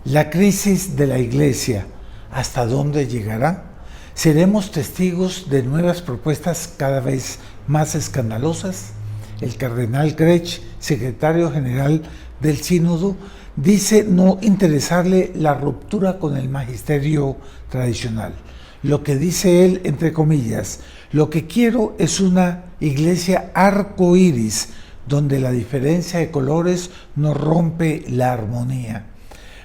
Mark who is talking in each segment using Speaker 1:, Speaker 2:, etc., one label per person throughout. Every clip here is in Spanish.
Speaker 1: La crisis de la Iglesia, ¿hasta dónde llegará? ¿Seremos testigos de nuevas propuestas cada vez más escandalosas? El cardenal Grech, secretario general del Sínodo, dice no interesarle la ruptura con el magisterio tradicional. Lo que dice él, entre comillas, lo que quiero es una iglesia arcoíris, donde la diferencia de colores no rompe la armonía.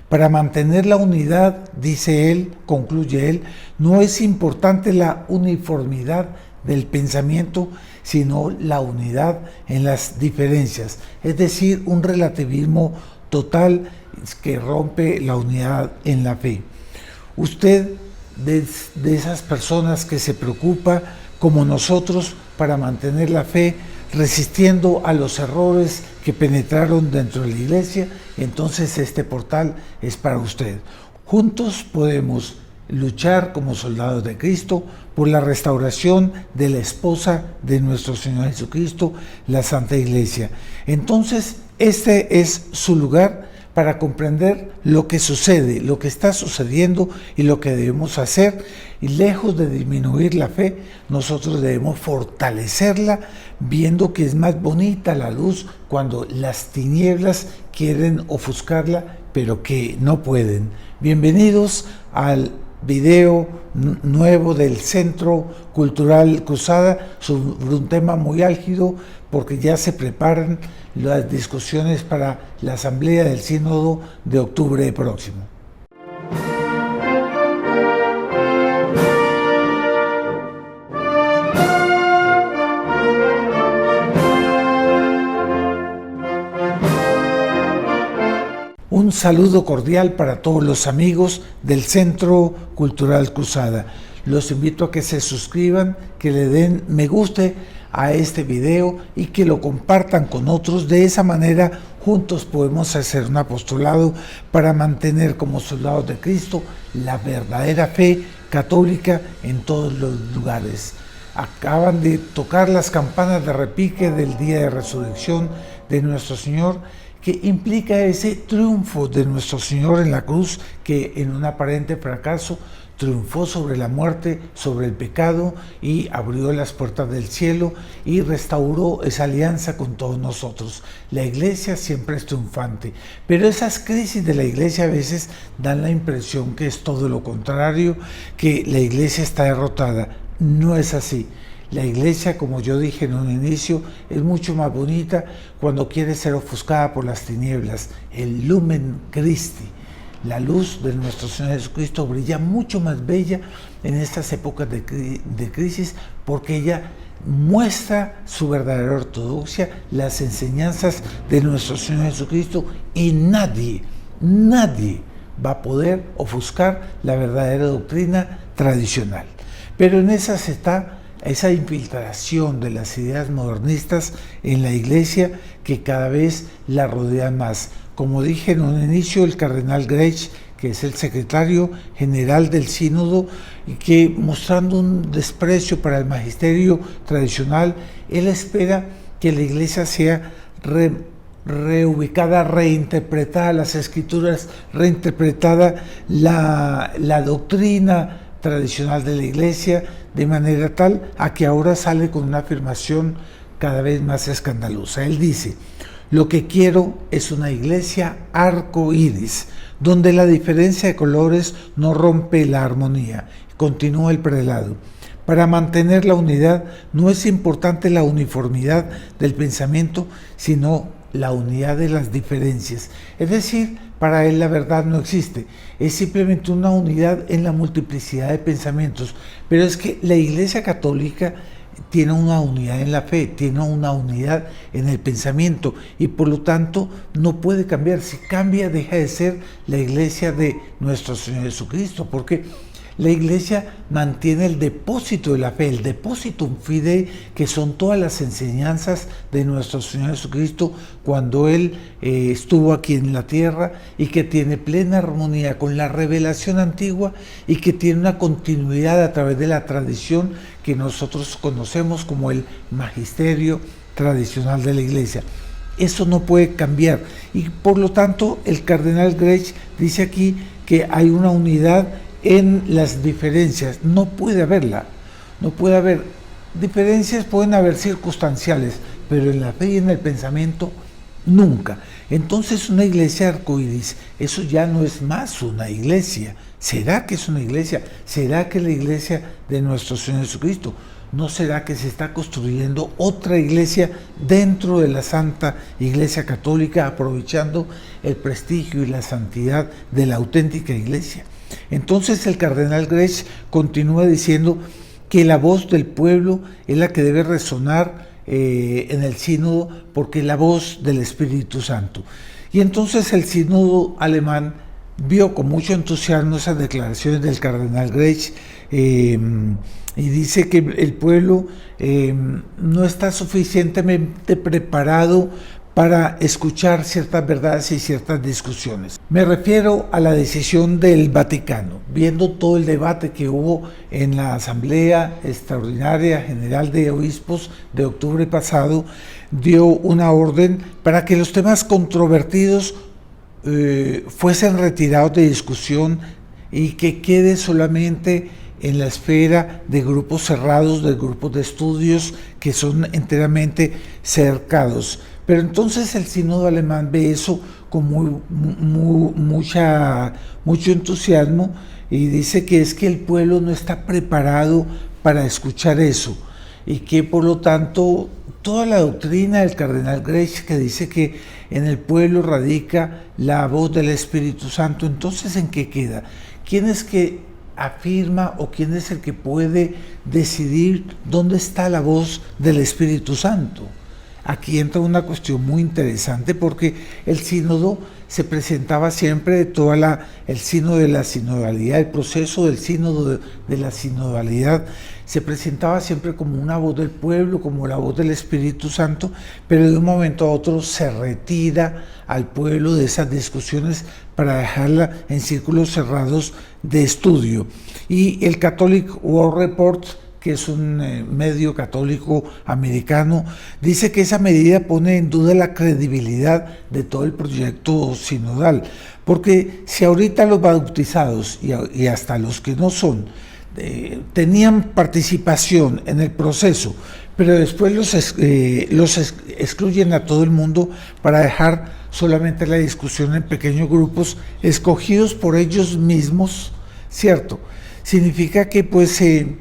Speaker 1: Para mantener la unidad, dice él, concluye él, no es importante la uniformidad del pensamiento, sino la unidad en las diferencias, es decir, un relativismo total que rompe la unidad en la fe. Usted, de esas personas que se preocupa, como nosotros, para mantener la fe, resistiendo a los errores que penetraron dentro de la iglesia, entonces este portal es para usted. Juntos podemos luchar como soldados de Cristo por la restauración de la esposa de nuestro Señor Jesucristo, la Santa Iglesia. Entonces, este es su lugar para comprender lo que sucede, lo que está sucediendo y lo que debemos hacer. Y lejos de disminuir la fe, nosotros debemos fortalecerla, viendo que es más bonita la luz cuando las tinieblas quieren ofuscarla, pero que no pueden. Bienvenidos al video nuevo del Centro Cultural Cruzada sobre un tema muy álgido, porque ya se preparan las discusiones para la Asamblea del Sínodo de octubre próximo. Un saludo cordial para todos los amigos del Centro Cultural Cruzada. Los invito a que se suscriban, que le den me guste a este video y que lo compartan con otros. De esa manera, juntos podemos hacer un apostolado para mantener como soldados de Cristo la verdadera fe católica en todos los lugares. Acaban de tocar las campanas de repique del día de resurrección de nuestro Señor, que implica ese triunfo de nuestro Señor en la cruz, que en un aparente fracaso triunfó sobre la muerte, sobre el pecado, y abrió las puertas del cielo y restauró esa alianza con todos nosotros. La iglesia siempre es triunfante, pero esas crisis de la iglesia a veces dan la impresión que es todo lo contrario, que la iglesia está derrotada. No es así. La iglesia, como yo dije en un inicio, es mucho más bonita cuando quiere ser ofuscada por las tinieblas. El Lumen Christi, la luz de nuestro Señor Jesucristo, brilla mucho más bella en estas épocas de crisis, porque ella muestra su verdadera ortodoxia, las enseñanzas de nuestro Señor Jesucristo, y nadie va a poder ofuscar la verdadera doctrina tradicional. Pero en esas está esa infiltración de las ideas modernistas en la iglesia, que cada vez la rodean más. Como dije en un inicio, el cardenal Grech, que es el secretario general del Sínodo, y que mostrando un desprecio para el magisterio tradicional, él espera que la iglesia sea reubicada, reinterpretada las escrituras, reinterpretada la doctrina tradicional de la iglesia, de manera tal a que ahora sale con una afirmación cada vez más escandalosa. Él dice: lo que quiero es una iglesia arcoíris, donde la diferencia de colores no rompe la armonía. Continúa el prelado: para mantener la unidad no es importante la uniformidad del pensamiento, sino la unidad de las diferencias. Es decir, para él la verdad no existe, es simplemente una unidad en la multiplicidad de pensamientos. Pero es que la Iglesia Católica tiene una unidad en la fe, tiene una unidad en el pensamiento, y por lo tanto no puede cambiar. Si cambia, deja de ser la Iglesia de nuestro Señor Jesucristo, porque la iglesia mantiene el depósito de la fe, el depositum fidei, que son todas las enseñanzas de nuestro Señor Jesucristo cuando Él estuvo aquí en la tierra, y que tiene plena armonía con la revelación antigua, y que tiene una continuidad a través de la tradición que nosotros conocemos como el magisterio tradicional de la iglesia. Eso no puede cambiar. Y por lo tanto, el cardenal Grech dice aquí que hay una unidad en las diferencias. No puede haberla. No puede haber diferencias, pueden haber circunstanciales, pero en la fe y en el pensamiento, nunca. Entonces, una iglesia arcoíris, eso ya no es más una iglesia. ¿Será que es una iglesia? ¿Será que es la iglesia de nuestro Señor Jesucristo? ¿No será que se está construyendo otra iglesia dentro de la Santa Iglesia Católica, aprovechando el prestigio y la santidad de la auténtica iglesia? Entonces el cardenal Grech continúa diciendo que la voz del pueblo es la que debe resonar en el sínodo, porque es la voz del Espíritu Santo. Y entonces el sínodo alemán vio con mucho entusiasmo esas declaraciones del cardenal Grech, y dice que el pueblo no está suficientemente preparado para escuchar ciertas verdades y ciertas discusiones. Me refiero a la decisión del Vaticano, viendo todo el debate que hubo en la Asamblea Extraordinaria General de Obispos de octubre pasado, dio una orden para que los temas controvertidos fuesen retirados de discusión y que quede solamente en la esfera de grupos cerrados, de grupos de estudios que son enteramente cercados. Pero entonces el sínodo alemán ve eso con mucho entusiasmo y dice que es que el pueblo no está preparado para escuchar eso y que por lo tanto toda la doctrina del cardenal Grech, que dice que en el pueblo radica la voz del Espíritu Santo, entonces ¿en qué queda? ¿Quién es que afirma o quién es el que puede decidir dónde está la voz del Espíritu Santo? Aquí entra una cuestión muy interesante, porque el sínodo se presentaba siempre el sínodo de la sinodalidad, el proceso del sínodo de la sinodalidad se presentaba siempre como una voz del pueblo, como la voz del Espíritu Santo, pero de un momento a otro se retira al pueblo de esas discusiones para dejarla en círculos cerrados de estudio. Y el Catholic World Report, que es un medio católico americano, dice que esa medida pone en duda la credibilidad de todo el proyecto sinodal, porque si ahorita los bautizados y hasta los que no son tenían participación en el proceso, pero después los excluyen a todo el mundo para dejar solamente la discusión en pequeños grupos escogidos por ellos mismos, ¿cierto? Significa que pues ¿en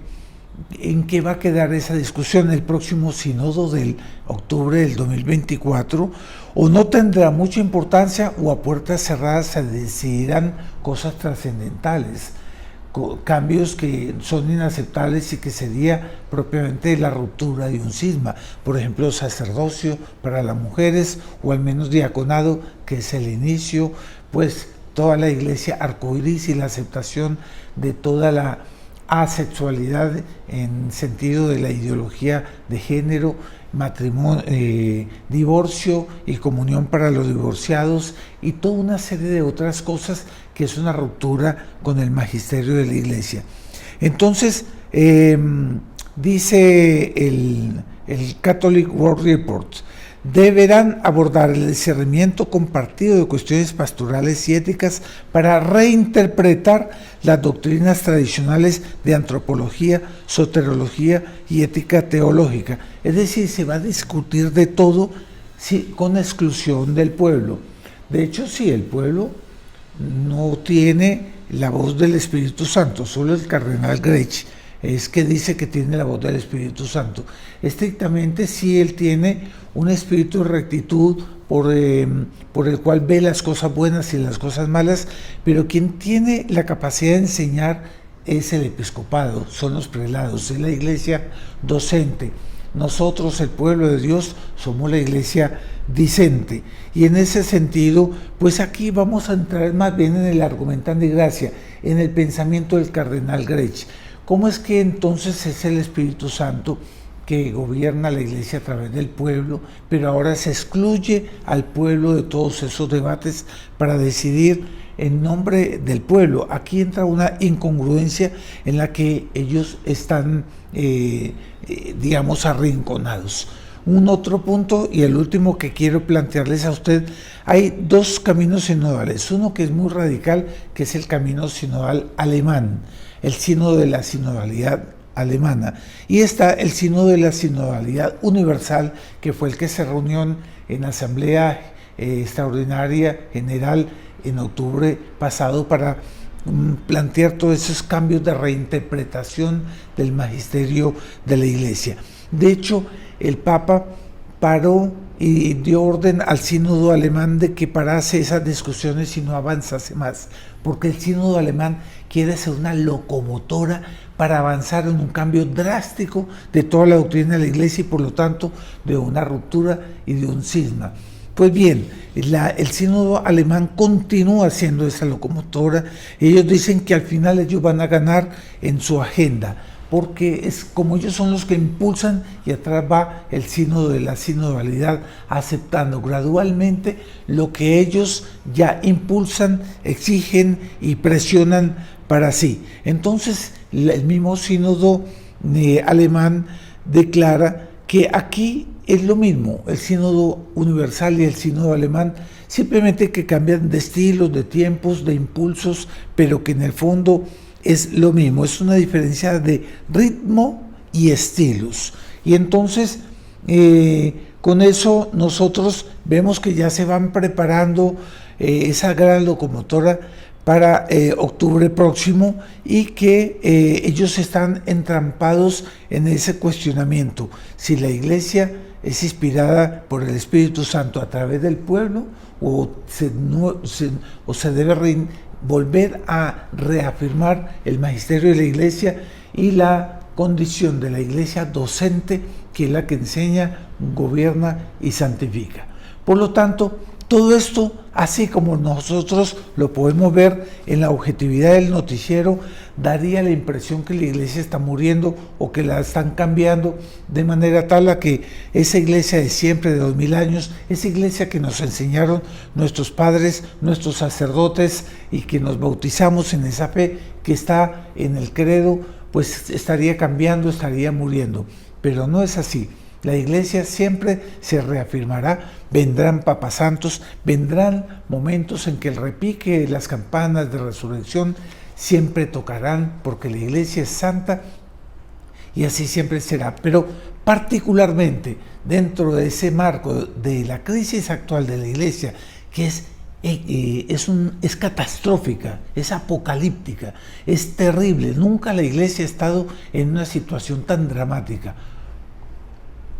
Speaker 1: qué va a quedar esa discusión el próximo sínodo del octubre del 2024? O no tendrá mucha importancia, o a puertas cerradas se decidirán cosas trascendentales, cambios que son inaceptables y que sería propiamente la ruptura de un cisma, por ejemplo sacerdocio para las mujeres, o al menos diaconado, que es el inicio, pues toda la iglesia arcoíris y la aceptación de toda la asexualidad en sentido de la ideología de género, matrimonio, divorcio y comunión para los divorciados, y toda una serie de otras cosas que es una ruptura con el magisterio de la iglesia. Entonces, dice el Catholic World Report, deberán abordar el discernimiento compartido de cuestiones pastorales y éticas para reinterpretar las doctrinas tradicionales de antropología, soteriología y ética teológica. Es decir, se va a discutir de todo, sí, con exclusión del pueblo. De hecho, sí, el pueblo no tiene la voz del Espíritu Santo, solo el cardenal Grech es que dice que tiene la voz del Espíritu Santo. Estrictamente sí, él tiene un espíritu de rectitud por el cual ve las cosas buenas y las cosas malas, pero quien tiene la capacidad de enseñar es el episcopado, son los prelados, es la iglesia docente. Nosotros, el pueblo de Dios, somos la iglesia discente, y en ese sentido, pues aquí vamos a entrar más bien en el argumentando de gracia, en el pensamiento del cardenal Grech. ¿Cómo es que entonces es el Espíritu Santo que gobierna la iglesia a través del pueblo, pero ahora se excluye al pueblo de todos esos debates para decidir en nombre del pueblo? Aquí entra una incongruencia en la que ellos están, digamos, arrinconados. Un otro punto y el último que quiero plantearles a usted, hay dos caminos sinodales, uno que es muy radical, que es el camino sinodal alemán, el sínodo de la sinodalidad alemana, y está el sínodo de la sinodalidad universal, que fue el que se reunió en asamblea extraordinaria general en octubre pasado para plantear todos esos cambios de reinterpretación del magisterio de la Iglesia. De hecho, el Papa paró y dio orden al sínodo alemán de que parase esas discusiones y no avanzase más, porque el sínodo alemán quiere ser una locomotora para avanzar en un cambio drástico de toda la doctrina de la Iglesia y por lo tanto de una ruptura y de un cisma. Pues bien, el sínodo alemán continúa siendo esa locomotora. Ellos dicen que al final ellos van a ganar en su agenda, porque es como ellos son los que impulsan y atrás va el sínodo de la sinodalidad, aceptando gradualmente lo que ellos ya impulsan, exigen y presionan para sí. Entonces, el mismo sínodo alemán declara que aquí es lo mismo, el sínodo universal y el sínodo alemán, simplemente que cambian de estilos, de tiempos, de impulsos, pero que en el fondo es lo mismo, es una diferencia de ritmo y estilos. Y entonces, con eso nosotros vemos que ya se van preparando esa gran locomotora para octubre próximo y que ellos están entrampados en ese cuestionamiento, si la Iglesia es inspirada por el Espíritu Santo a través del pueblo o se debe volver a reafirmar el magisterio de la Iglesia y la condición de la Iglesia docente, que es la que enseña, gobierna y santifica. Por lo tanto, todo esto, así como nosotros lo podemos ver en la objetividad del noticiero, daría la impresión que la Iglesia está muriendo o que la están cambiando de manera tal a que esa Iglesia de siempre, de 2000 años, esa Iglesia que nos enseñaron nuestros padres, nuestros sacerdotes y que nos bautizamos en esa fe que está en el credo, pues estaría cambiando, estaría muriendo. Pero no es así. La Iglesia siempre se reafirmará, vendrán papas santos, vendrán momentos en que el repique de las campanas de resurrección siempre tocarán, porque la Iglesia es santa y así siempre será. Pero particularmente dentro de ese marco de la crisis actual de la Iglesia, que es catastrófica, es apocalíptica, es terrible. Nunca la Iglesia ha estado en una situación tan dramática.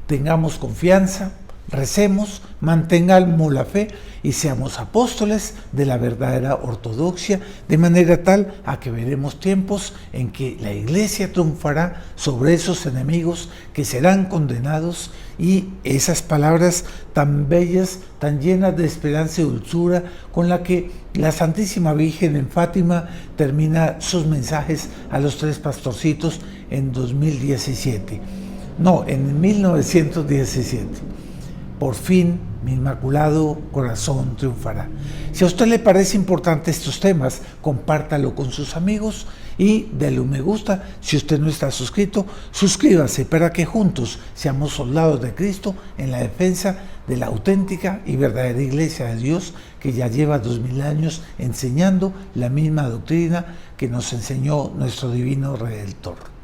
Speaker 1: Tengamos confianza, recemos, mantengamos la fe y seamos apóstoles de la verdadera ortodoxia, de manera tal a que veremos tiempos en que la Iglesia triunfará sobre esos enemigos que serán condenados, y esas palabras tan bellas, tan llenas de esperanza y dulzura, con la que la Santísima Virgen en Fátima termina sus mensajes a los 3 pastorcitos en 2017. No, en 1917. Por fin mi Inmaculado Corazón triunfará. Si a usted le parece importante estos temas, compártalo con sus amigos y denle un me gusta. Si usted no está suscrito, suscríbase para que juntos seamos soldados de Cristo en la defensa de la auténtica y verdadera Iglesia de Dios, que ya lleva 2000 años enseñando la misma doctrina que nos enseñó nuestro divino Redentor.